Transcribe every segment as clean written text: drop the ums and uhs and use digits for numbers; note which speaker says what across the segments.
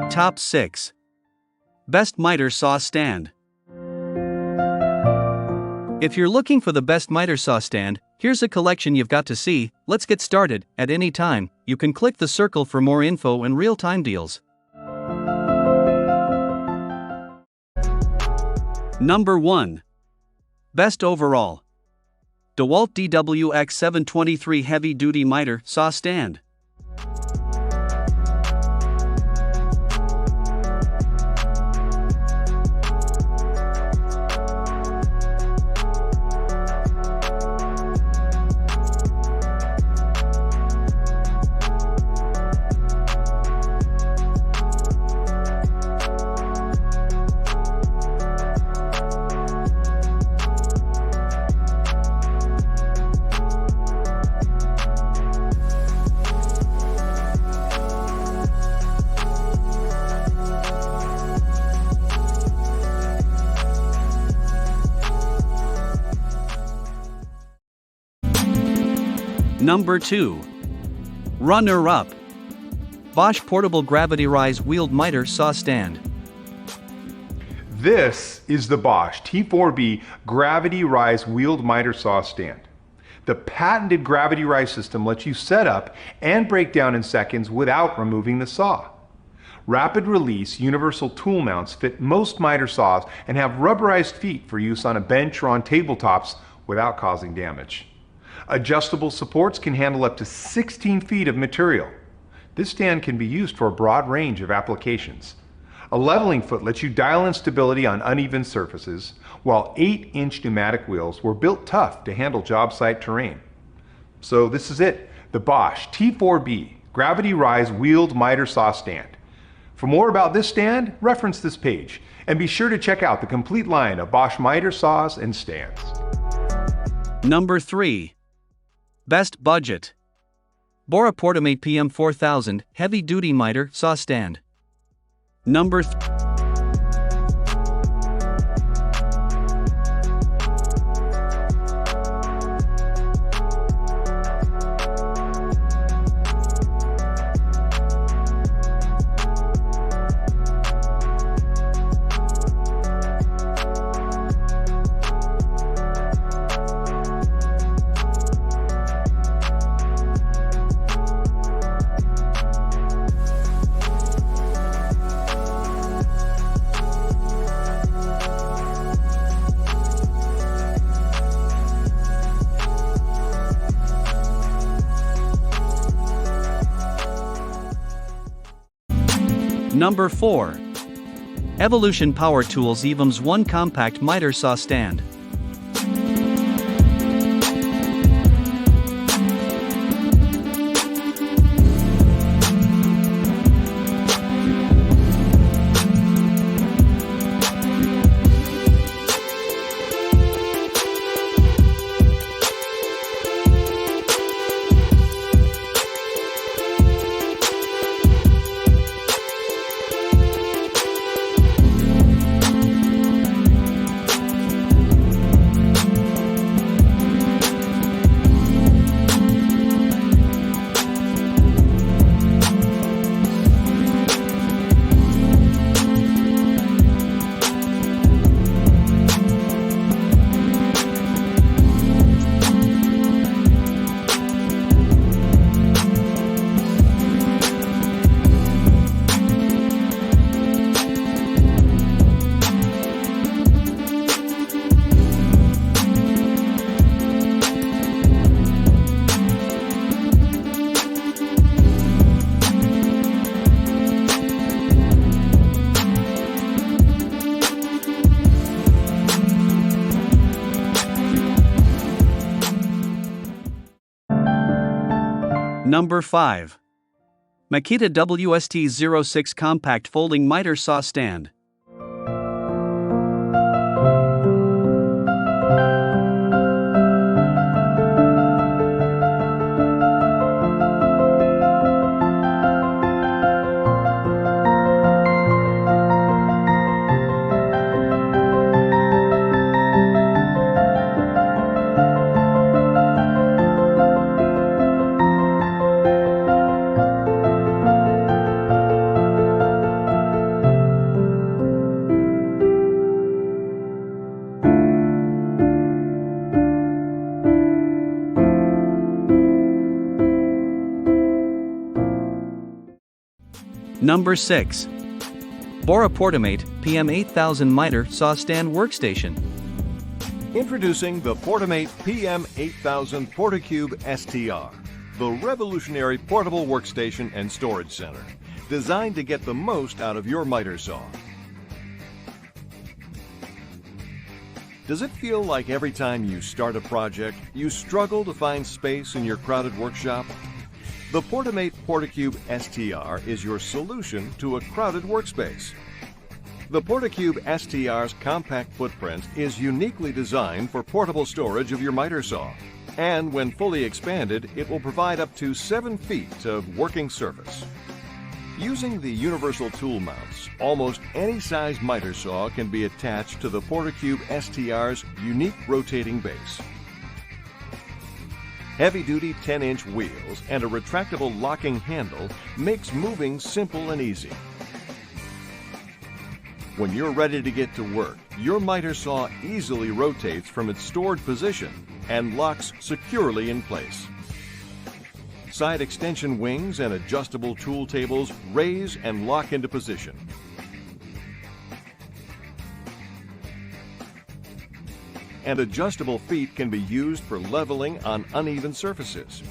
Speaker 1: Top 6. Best miter saw stand. If you're looking for the best miter saw stand, here's a collection you've got to see. Let's get started. At any time, you can click the circle for more info and real-time deals. Number 1. Best overall. DeWalt DWX 723 Heavy Duty Miter Saw Stand. Number 2. Runner-up. Bosch Portable Gravity Rise Wheeled Miter Saw Stand.
Speaker 2: This is the Bosch T4B Gravity Rise Wheeled Miter Saw Stand. The patented Gravity Rise system lets you set up and break down in seconds without removing the saw. Rapid release universal tool mounts fit most miter saws and have rubberized feet for use on a bench or on tabletops without causing damage. Adjustable supports can handle up to 16 feet of material. This stand can be used for a broad range of applications. A leveling foot lets you dial in stability on uneven surfaces, while 8-inch pneumatic wheels were built tough to handle job site terrain. So this is it, the Bosch T4B Gravity Rise Wheeled Miter Saw Stand. For more about this stand, reference this page, and be sure to check out the complete line of Bosch miter saws and stands.
Speaker 1: Number 3. Best budget. Bora Portamate PM4000 Heavy Duty Miter Saw Stand. Number 3. Number 4. Evolution Power Tools EVAMS 1 Compact Miter Saw Stand. Number 5. Makita WST06 Compact Folding Miter Saw Stand. Number 6. Bora Portamate PM8000 Miter Saw Stand Workstation.
Speaker 3: Introducing the Portamate PM8000 Portacube STR, the revolutionary portable workstation and storage center, designed to get the most out of your miter saw. Does it feel like every time you start a project, you struggle to find space in your crowded workshop? The Portamate Portacube STR is your solution to a crowded workspace. The Portacube STR's compact footprint is uniquely designed for portable storage of your miter saw, and when fully expanded, it will provide up to 7 feet of working surface. Using the universal tool mounts, almost any size miter saw can be attached to the Portacube STR's unique rotating base. Heavy-duty 10-inch wheels and a retractable locking handle makes moving simple and easy. When you're ready to get to work, your miter saw easily rotates from its stored position and locks securely in place. Side extension wings and adjustable tool tables raise and lock into position. And adjustable feet can be used for leveling on uneven surfaces.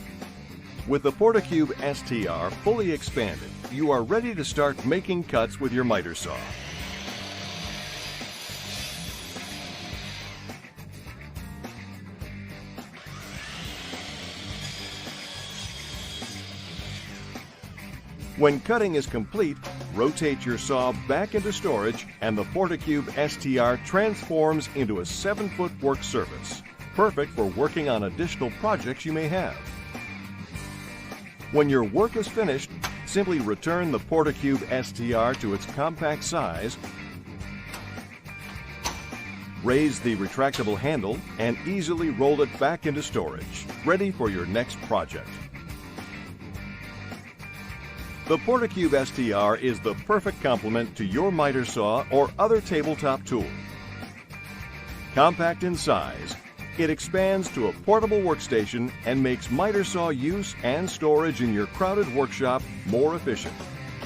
Speaker 3: With the Portacube STR fully expanded, you are ready to start making cuts with your miter saw. When cutting is complete, rotate your saw back into storage and the Portacube STR transforms into a 7-foot work surface, perfect for working on additional projects you may have. When your work is finished, simply return the Portacube STR to its compact size, raise the retractable handle, and easily roll it back into storage, ready for your next project. The Portacube STR is the perfect complement to your miter saw or other tabletop tool. Compact in size, it expands to a portable workstation and makes miter saw use and storage in your crowded workshop more efficient.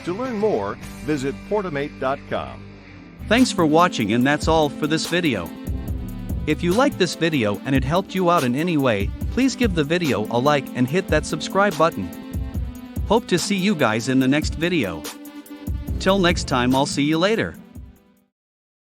Speaker 3: To learn more, visit Portamate.com.
Speaker 1: Thanks for watching, and that's all for this video. If you liked this video and it helped you out in any way, please give the video a like and hit that subscribe button. Hope to see you guys in the next video. Till next time, I'll see you later.